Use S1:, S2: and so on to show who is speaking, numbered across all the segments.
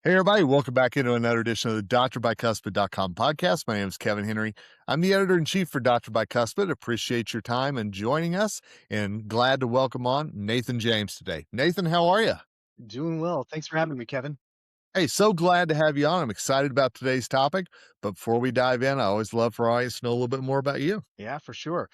S1: Hey, everybody, welcome back into another edition of the DrBicuspid.com podcast. My name is Kevin Henry. I'm the editor in chief for Dr. Bicuspid. Appreciate your time and joining us, and glad to welcome on Nathan James today. Nathan, how are you?
S2: Doing well. Thanks for having me, Kevin.
S1: Hey, so glad to have you on. I'm excited about today's topic. But before we dive in, I always love for our audience to know a little bit more about you.
S2: Yeah, for sure.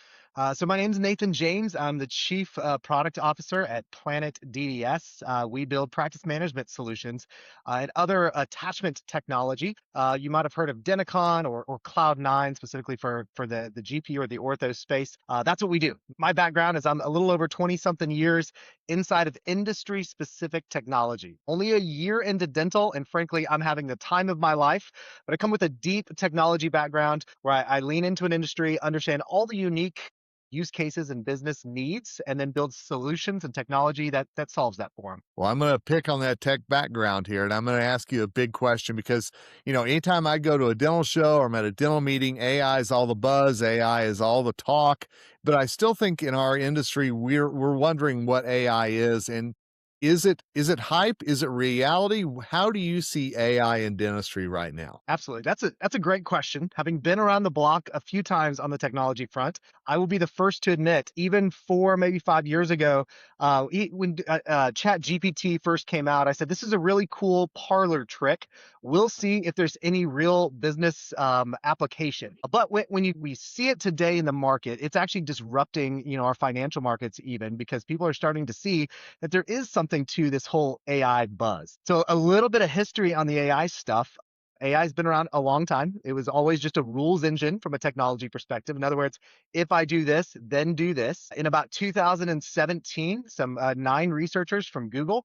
S2: So my name's Nathan James. I'm the chief product officer at Planet DDS. We build practice management solutions and other attachment technology. You might have heard of Denticon or Cloud9 specifically for the GP or the ortho space. That's what we do. My background is I'm a little over 20 something years inside of industry specific technology. Only a year into dental, and frankly, I'm having the time of my life. But I come with a deep technology background where I lean into an industry, understand all the unique use cases and business needs, and then build solutions and technology that solves that for them.
S1: Well, I'm going to pick on that tech background here, and I'm going to ask you a big question because, anytime I go to a dental show or I'm at a dental meeting, AI is all the buzz, AI is all the talk. But I still think in our industry, we're wondering what AI is, and is it hype? Is it reality? How do you see AI in dentistry right now?
S2: Absolutely. That's a great question. Having been around the block a few times on the technology front, I will be the first to admit, even 4, maybe 5 years ago, when Chat GPT first came out, I said, this is a really cool parlor trick. We'll see if there's any real business application. But we see it today in the market, it's actually disrupting, our financial markets even because people are starting to see that there is something to this whole AI buzz. So a little bit of history on the AI stuff. AI has been around a long time. It was always just a rules engine from a technology perspective. In other words, if I do this, then do this. In about 2017, some 9 researchers from Google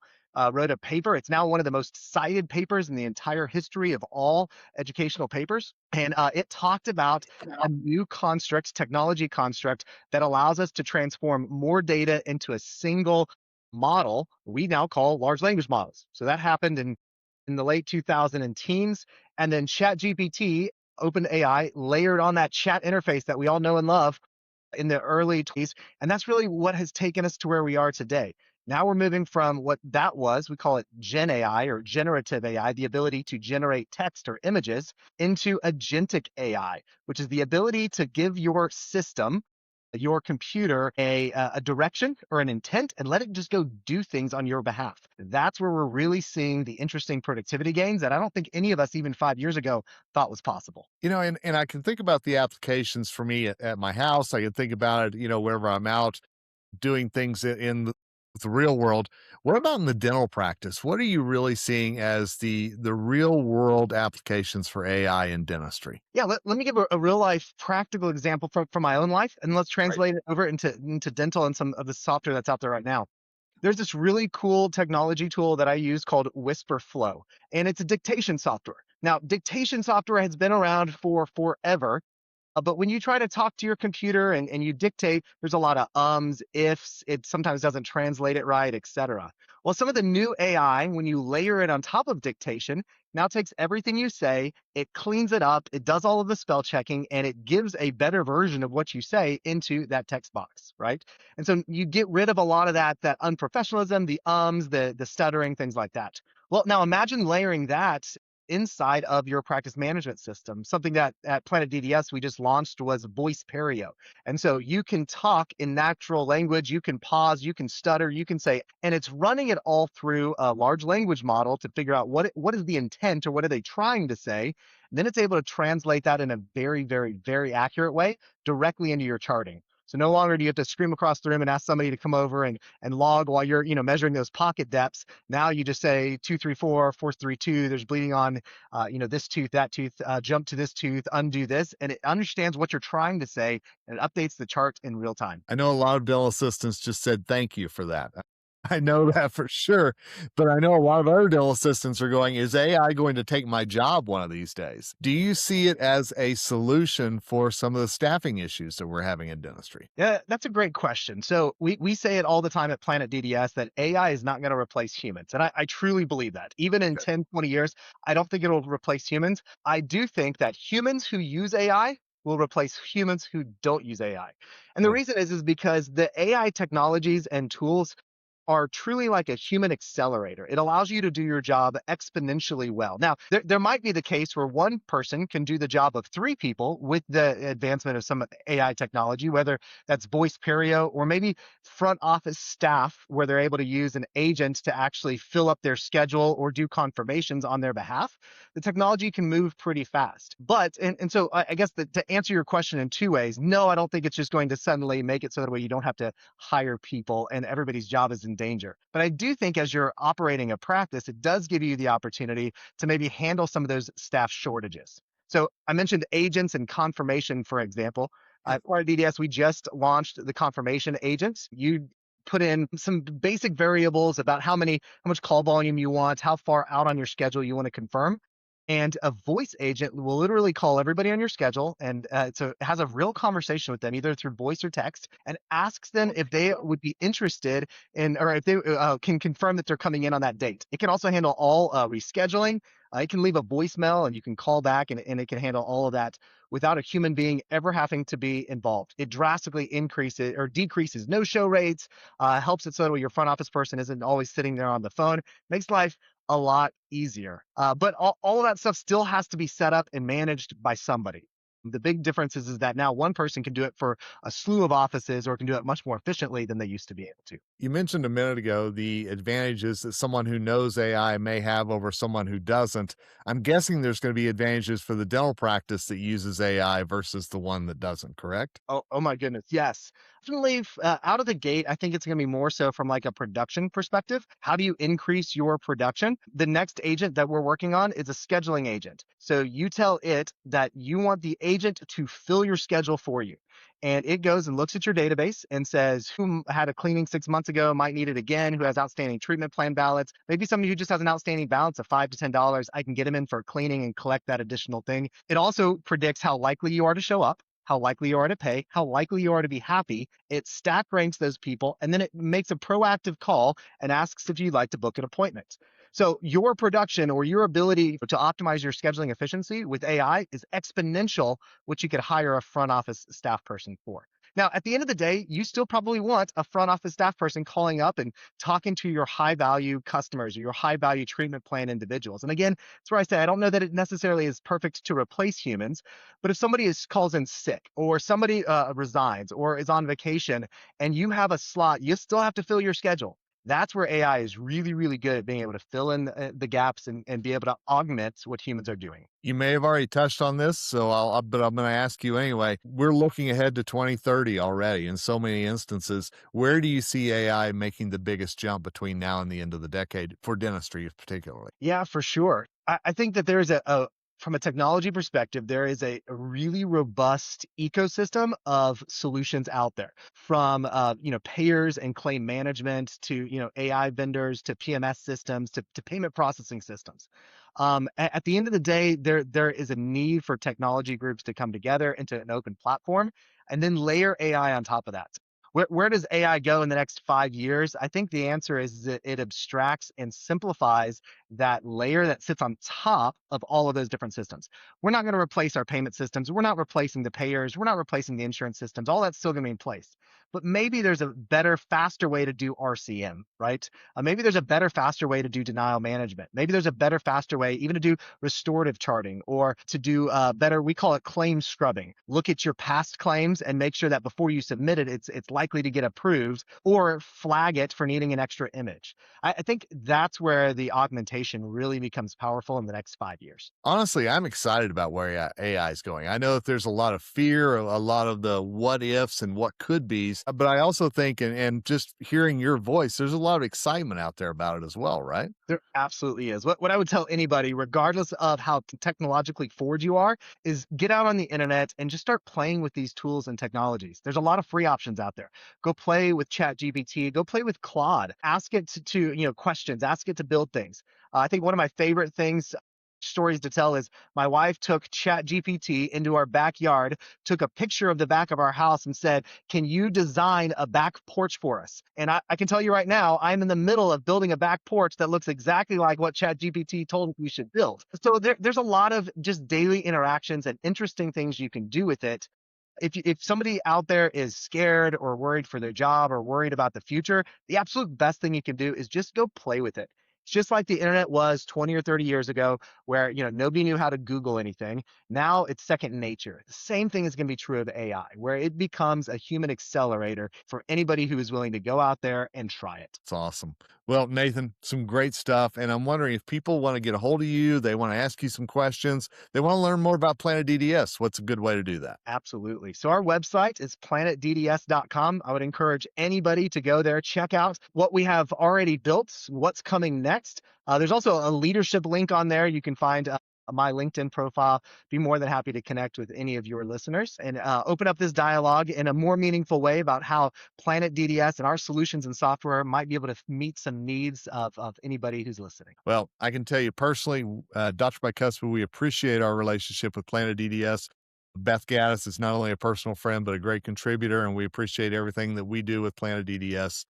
S2: wrote a paper. It's now one of the most cited papers in the entire history of all educational papers. And it talked about a new construct, technology construct, that allows us to transform more data into a single model we now call large language models. So that happened in the late 2000 and teens. And then ChatGPT, OpenAI, layered on that chat interface that we all know and love in the early 20s. And that's really what has taken us to where we are today. Now we're moving from what that was, we call it Gen AI or generative AI, the ability to generate text or images, into agentic AI, which is the ability to give your system, your computer, a direction or an intent and let it just go do things on your behalf. That's where we're really seeing the interesting productivity gains that I don't think any of us even 5 years ago thought was possible.
S1: And I can think about the applications for me at my house. I can think about it, wherever I'm out doing things in the real world. What about in the dental practice? What are you really seeing as the real world applications for AI in dentistry?
S2: Yeah, let me give a real life practical example from my own life, and let's
S1: Right.
S2: translate it over into dental and some of the software that's out there right now. There's this really cool technology tool that I use called Whisper Flow, and it's a dictation software. Now, dictation software has been around for forever, but when you try to talk to your computer and you dictate, there's a lot of ums, ifs, it sometimes doesn't translate it right, etc. Well, some of the new AI, when you layer it on top of dictation, now takes everything you say, it cleans it up, it does all of the spell checking, and it gives a better version of what you say into that text box, right? And so you get rid of a lot of that unprofessionalism, the ums, the stuttering, things like that. Well, now imagine layering that inside of your practice management system. Something that at Planet DDS we just launched was Voice Perio. And so you can talk in natural language, you can pause, you can stutter, you can say, and it's running it all through a large language model to figure out what is the intent or what are they trying to say. And then it's able to translate that in a very, very, very accurate way directly into your charting. So no longer do you have to scream across the room and ask somebody to come over and log while you're, measuring those pocket depths. Now you just say 234, 432. There's bleeding on, this tooth, that tooth. Jump to this tooth, undo this, and it understands what you're trying to say and it updates the chart in real time.
S1: I know a lot of dental assistants just said thank you for that. I know that for sure, but I know a lot of other dental assistants are going, is AI going to take my job one of these days? Do you see it as a solution for some of the staffing issues that we're having in dentistry?
S2: Yeah, that's a great question. So we say it all the time at Planet DDS that AI is not going to replace humans. And I truly believe that. Even in
S1: Good.
S2: 10, 20 years, I don't think it'll replace humans. I do think that humans who use AI will replace humans who don't use AI. And the
S1: Mm.
S2: reason is because the AI technologies and tools are truly like a human accelerator. It allows you to do your job exponentially well. Now, there might be the case where one person can do the job of three people with the advancement of some AI technology, whether that's voice perio or maybe front office staff where they're able to use an agent to actually fill up their schedule or do confirmations on their behalf. The technology can move pretty fast. But, and so I guess to answer your question in two ways, no, I don't think it's just going to suddenly make it so that way you don't have to hire people and everybody's job is in danger. But I do think as you're operating a practice, it does give you the opportunity to maybe handle some of those staff shortages. So I mentioned agents and confirmation, for example. At Planet DDS, we just launched the confirmation agents. You put in some basic variables about how much call volume you want, how far out on your schedule you want to confirm. And a voice agent will literally call everybody on your schedule, and so it has a real conversation with them, either through voice or text, and asks them if they would be interested in, or if they can confirm that they're coming in on that date. It can also handle all rescheduling. It can leave a voicemail, and you can call back, and it can handle all of that without a human being ever having to be involved. It drastically increases or decreases no-show rates, helps it so that your front office person isn't always sitting there on the phone, makes life a lot easier. But all of that stuff still has to be set up and managed by somebody. The big difference is that now one person can do it for a slew of offices or can do it much more efficiently than they used to be able to.
S1: You mentioned a minute ago the advantages that someone who knows AI may have over someone who doesn't. I'm guessing there's going to be advantages for the dental practice that uses AI versus the one that doesn't, correct?
S2: Oh my goodness, yes. Definitely out of the gate, I think it's going to be more so from like a production perspective. How do you increase your production? The next agent that we're working on is a scheduling agent. So you tell it that you want the agent to fill your schedule for you. And it goes and looks at your database and says who had a cleaning 6 months ago, might need it again, who has outstanding treatment plan ballots, maybe somebody who just has an outstanding balance of $5 to $10. I can get them in for cleaning and collect that additional thing. It also predicts how likely you are to show up, how likely you are to pay, how likely you are to be happy. It stack ranks those people, and then it makes a proactive call and asks if you'd like to book an appointment. So your production or your ability to optimize your scheduling efficiency with AI is exponential, which you could hire a front office staff person for. Now, at the end of the day, you still probably want a front office staff person calling up and talking to your high value customers or your high value treatment plan individuals. And again, that's where I say I don't know that it necessarily is perfect to replace humans, but if somebody calls in sick or somebody resigns or is on vacation and you have a slot, you still have to fill your schedule. That's where AI is really, really good at being able to fill in the gaps and be able to augment what humans are doing.
S1: You may have already touched on this, so but I'm going to ask you anyway. We're looking ahead to 2030 already in so many instances. Where do you see AI making the biggest jump between now and the end of the decade for dentistry, particularly?
S2: Yeah, for sure. I think that there is from a technology perspective, there is a really robust ecosystem of solutions out there, from payers and claim management to AI vendors to PMS systems to payment processing systems. At the end of the day, there is a need for technology groups to come together into an open platform and then layer AI on top of that. Where does AI go in the next 5 years? I think the answer is that it abstracts and simplifies that layer that sits on top of all of those different systems. We're not going to replace our payment systems. We're not replacing the payers. We're not replacing the insurance systems. All that's still going to be in place. But maybe there's a better, faster way to do RCM, right? Maybe there's a better, faster way to do denial management. Maybe there's a better, faster way even to do restorative charting or to do better, we call it claim scrubbing. Look at your past claims and make sure that before you submit it, it's likely to get approved, or flag it for needing an extra image. I think that's where the augmentation really becomes powerful in the next 5 years.
S1: Honestly, I'm excited about where AI is going. I know that there's a lot of fear, a lot of the what ifs and what could be's, but I also think, and just hearing your voice, there's a lot of excitement out there about it as well, right?
S2: There absolutely is. What I would tell anybody, regardless of how technologically forward you are, is get out on the internet and just start playing with these tools and technologies. There's a lot of free options out there. Go play with ChatGPT. Go play with Claude. Ask it to questions. Ask it to build things. I think one of my favorite things stories to tell is my wife took ChatGPT into our backyard, took a picture of the back of our house and said, can you design a back porch for us? And I can tell you right now, I'm in the middle of building a back porch that looks exactly like what ChatGPT told me we should build. So there's a lot of just daily interactions and interesting things you can do with it. If somebody out there is scared or worried for their job or worried about the future, the absolute best thing you can do is just go play with it. It's just like the internet was 20 or 30 years ago, where nobody knew how to Google anything. Now it's second nature. The same thing is going to be true of AI, where it becomes a human accelerator for anybody who is willing to go out there and try it.
S1: It's awesome. Well, Nathan, some great stuff. And I'm wondering if people want to get a hold of you, they want to ask you some questions, they want to learn more about Planet DDS. What's a good way to do that?
S2: Absolutely. So our website is planetdds.com. I would encourage anybody to go there, check out what we have already built, what's coming next. There's also a leadership link on there. You can find my LinkedIn profile. Be more than happy to connect with any of your listeners and open up this dialogue in a more meaningful way about how Planet DDS and our solutions and software might be able to meet some needs of anybody who's listening.
S1: Well, I can tell you personally, Dr. Bicuspid, we appreciate our relationship with Planet DDS. Beth Gaddis is not only a personal friend, but a great contributor, and we appreciate everything that we do with Planet DDS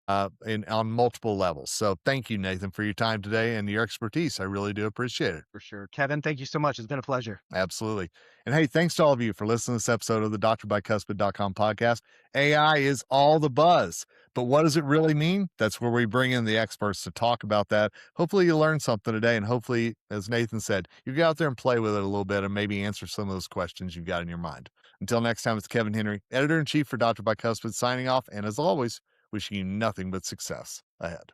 S1: on multiple levels. So thank you, Nathan, for your time today and your expertise. I really do appreciate it.
S2: For sure. Kevin, thank you so much. It's been a pleasure.
S1: Absolutely. And hey, thanks to all of you for listening to this episode of the drbicuspid.com podcast. AI is all the buzz, but what does it really mean? That's where we bring in the experts to talk about that. Hopefully you learned something today. And hopefully, as Nathan said, you get out there and play with it a little bit and maybe answer some of those questions you've got in your mind. Until next time, it's Kevin Henry, editor in chief for Dr. Bicuspid, signing off. And as always, wishing you nothing but success ahead.